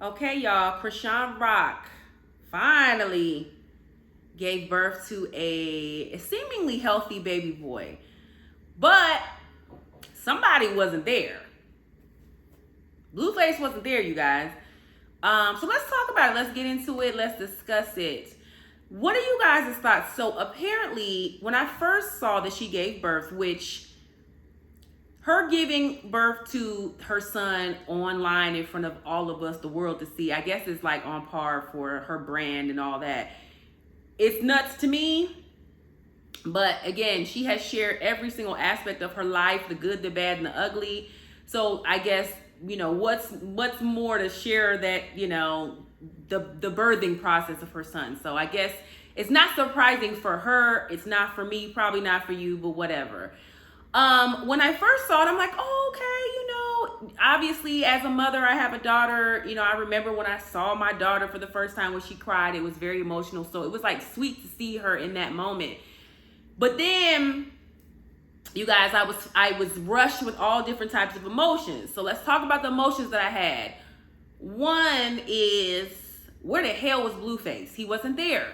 Okay, y'all, Chrisean Rock finally gave birth to a seemingly healthy baby boy. But somebody wasn't there. BLUEFACE wasn't there, you guys. So let's talk about it. Let's get into it. Let's discuss it. What are you guys' thoughts? So apparently, when I first saw that she gave birth, which her giving birth to her son online in front of all of us, the world to see, I guess it's like on par for her brand and all that. It's nuts to me. But again, she has shared every single aspect of her life, the good, the bad, and the ugly. So I guess, what's more to share that, the birthing process of her son. So I guess it's not surprising for her. It's not for me, probably not for you, but whatever. When I first saw it, I'm like, oh, okay, obviously as a mother, I have a daughter. I remember when I saw my daughter for the first time when she cried, it was very emotional. So it was like sweet to see her in that moment. But then, you guys, I was rushed with all different types of emotions. So let's talk about the emotions that I had. One is, where the hell was BLUEFACE? He wasn't there.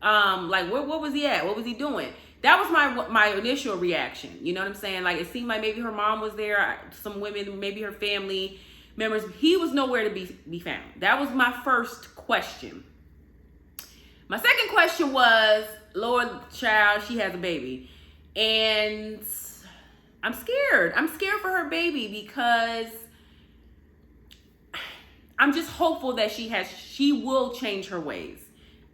What was he at? What was he doing? That was my initial reaction. You know what I'm saying? Like, it seemed like maybe her mom was there, some women, maybe her family members. He was nowhere to be found. That was my first question. My second question was, Lord, child, she has a baby. And I'm scared. I'm scared for her baby because I'm just hopeful that she will change her ways.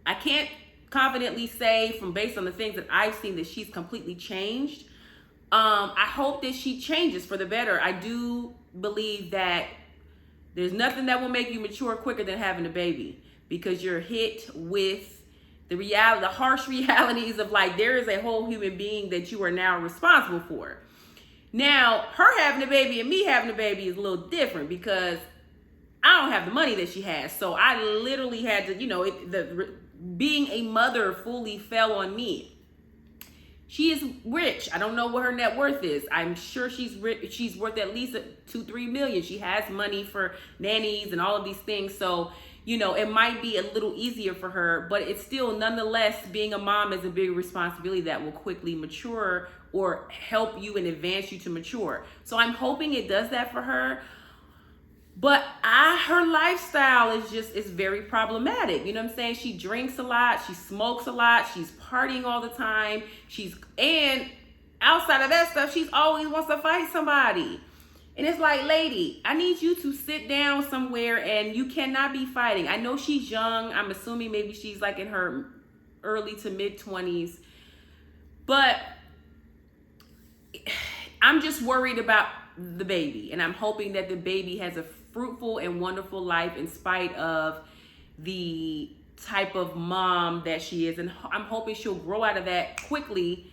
I can't confidently say based on the things that I've seen that she's completely changed. I hope that she changes for the better. I do believe that there's nothing that will make you mature quicker than having a baby, because you're hit with the harsh realities of, like, there is a whole human being that you are now responsible for. Now, her having a baby and me having a baby is a little different because I don't have the money that she has. So I literally had to, being a mother fully fell on me. She is rich. I don't know what her net worth is. I'm sure she's rich. She's worth at least $2-3 million. She has money for nannies and all of these things. So, it might be a little easier for her, but it's still, nonetheless, being a mom is a big responsibility that will quickly mature or help you and advance you to mature. So I'm hoping it does that for her. But her lifestyle is very problematic. You know what I'm saying? She drinks a lot. She smokes a lot. She's partying all the time. And outside of that stuff, she's always wants to fight somebody. And it's like, lady, I need you to sit down somewhere, and you cannot be fighting. I know she's young. I'm assuming maybe she's like in her early to mid 20s. But I'm just worried about the baby, and I'm hoping that the baby has a fruitful and wonderful life in spite of the type of mom that she is. And I'm hoping she'll grow out of that quickly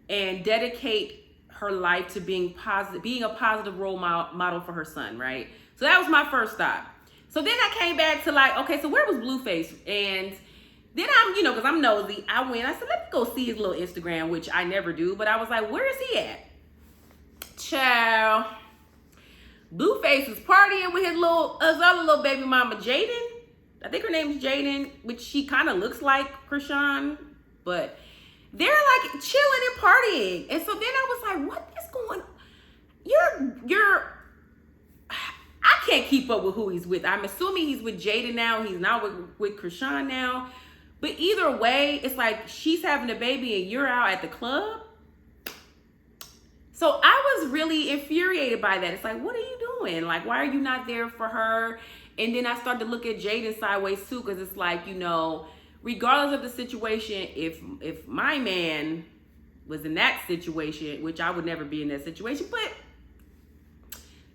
and dedicate her life to being a positive role model for her son, right? So that was my first thought. So then I came back to, like, okay, so where was BLUEFACE? And then because I'm nosy, I went, I said, let me go see his little Instagram, which I never do, but I was like, where is he at? Child, BLUEFACE was partying with his other little baby mama, Jaidyn. I think her name is Jaidyn, which she kind of looks like Chrisean, but they're like chilling and partying. And so then I was like, what is going on? I can't keep up with who he's with. I'm assuming he's with Jaidyn now. He's not with Chrisean now. But either way, it's like she's having a baby and you're out at the club. So I was really infuriated by that. It's like, what are you doing? Like, why are you not there for her? And then I started to look at Jaidyn sideways too, because it's like, regardless of the situation, if my man was in that situation, which I would never be in that situation, but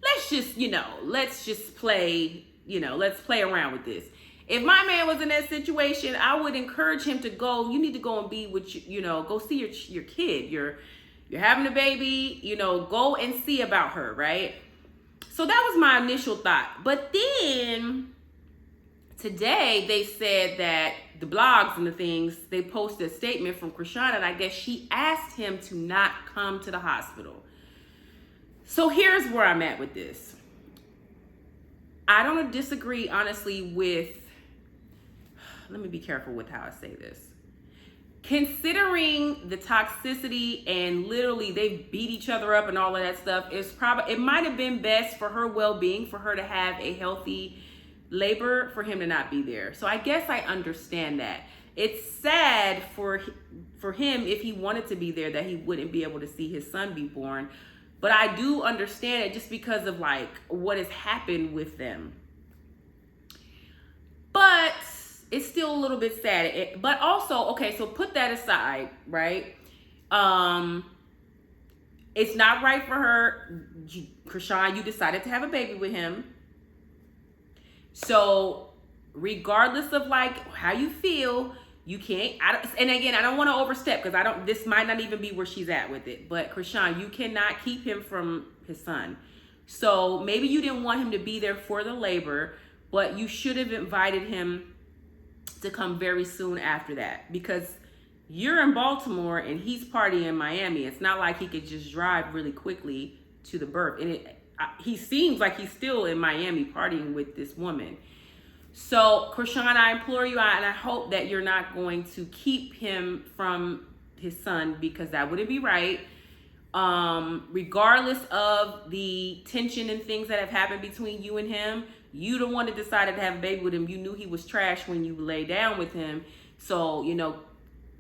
let's just play, let's play around with this. If my man was in that situation, I would encourage him to go. You need to go and be with, go see your kid. You're having a baby, go and see about her, right? So that was my initial thought. But then today they said that the blogs and the things, they posted a statement from Chrisean, and I guess she asked him to not come to the hospital. So here's where I'm at with this. I don't disagree, honestly, with, let me be careful with how I say this. Considering the toxicity and literally they beat each other up and all of that stuff, it might have been best for her well-being for her to have a healthy labor for him to not be there. So I guess I understand that. It's sad for him if he wanted to be there that he wouldn't be able to see his son be born. But I do understand it just because of like what has happened with them. But it's still a little bit sad. But also, okay, so put that aside, right? It's not right for her. Chrisean, you decided to have a baby with him. So regardless of like how you feel, you can't, and again, I don't want to overstep because this might not even be where she's at with it. But Chrisean, you cannot keep him from his son. So maybe you didn't want him to be there for the labor, but you should have invited him to come very soon after that, because you're in Baltimore and he's partying in Miami. It's not like he could just drive really quickly to the birth. And he seems like he's still in Miami partying with this woman. So Chrisean, I implore you, and I hope that you're not going to keep him from his son, because that wouldn't be right. Regardless of the tension and things that have happened between you and him, you the one that decided to have a baby with him. You knew he was trash when you lay down with him. So,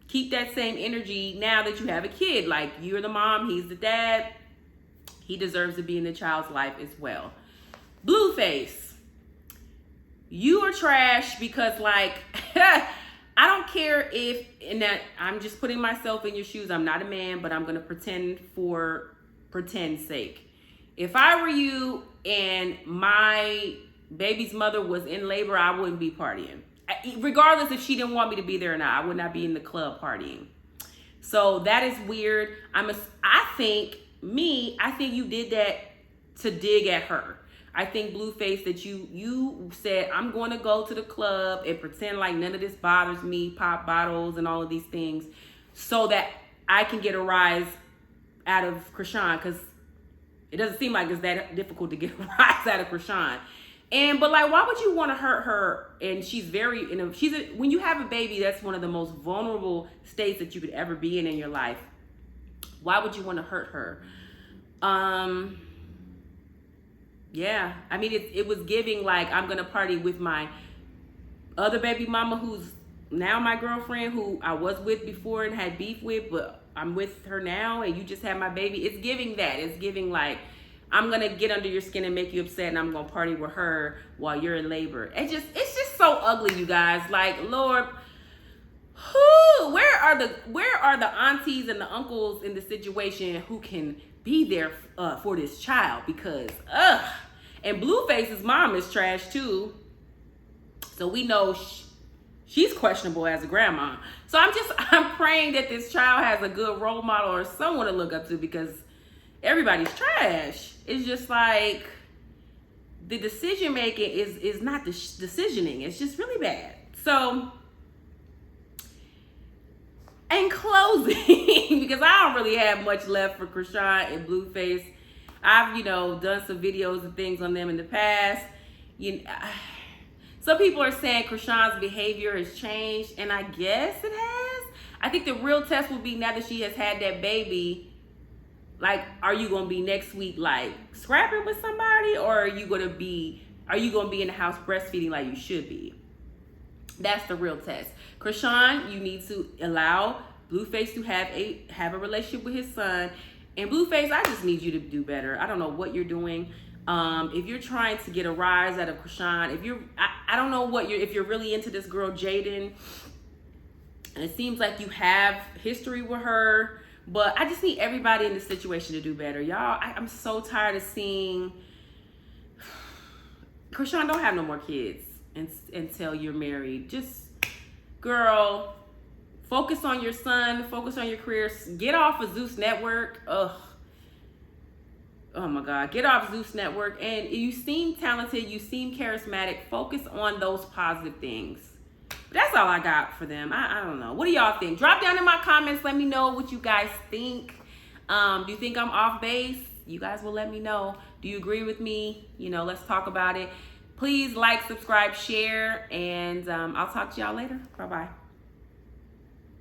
keep that same energy now that you have a kid. Like, you're the mom, he's the dad. He deserves to be in the child's life as well. BLUEFACE, you are trash because, like, I don't care if, in that, I'm just putting myself in your shoes. I'm not a man, but I'm going to pretend for pretend's sake. If I were you and my baby's mother was in labor, I wouldn't be partying. Regardless if she didn't want me to be there or not, I would not be in the club partying. So that is weird. I think you did that to dig at her. I think, BLUEFACE, that you said, I'm going to go to the club and pretend like none of this bothers me, pop bottles and all of these things, so that I can get a rise out of Chrisean, because it doesn't seem like it's that difficult to get a rise out of Chrisean. But like, why would you want to hurt her? And she's when you have a baby, that's one of the most vulnerable states that you could ever be in your life. Why would you want to hurt her? Yeah, I mean, it was giving like, I'm gonna party with my other baby mama, who's now my girlfriend, who I was with before and had beef with, but I'm with her now, and you just had my baby. It's giving that. It's giving like, I'm gonna get under your skin and make you upset, and I'm gonna party with her while you're in labor. It's just so ugly, you guys. Like, Lord, where are the aunties and the uncles in the situation who can be there for this child? Because and BLUEFACE's mom is trash too, so we know she's questionable as a grandma. So I'm praying that this child has a good role model or someone to look up to, because everybody's trash. It's just like the decision making is not the decisioning. It's just really bad. So in closing, because I don't really have much left for Chrisean and BLUEFACE. I've done some videos and things on them in the past. Some people are saying Chrisean's behavior has changed, and I guess it has. I think the real test will be, now that she has had that baby, like, are you gonna be next week like scrapping with somebody, or are you gonna be in the house breastfeeding like you should be? That's the real test. Chrisean, you need to allow BLUEFACE to have a relationship with his son. And BLUEFACE, I just need you to do better. I don't know what you're doing. If you're trying to get a rise out of Chrisean, I don't know if you're really into this girl Jaidyn, and it seems like you have history with her, but I just need everybody in this situation to do better. Y'all, I'm so tired of seeing Chrisean, don't have no more kids until you're married. Just, girl, focus on your son, focus on your career. Get off of Zeus Network. Ugh. Oh my God. Get off Zeus Network. And you seem talented. You seem charismatic. Focus on those positive things. But that's all I got for them. I don't know. What do y'all think? Drop down in my comments. Let me know what you guys think. Do you think I'm off base? You guys will let me know. Do you agree with me? Let's talk about it. Please like, subscribe, share, and I'll talk to y'all later. Bye-bye.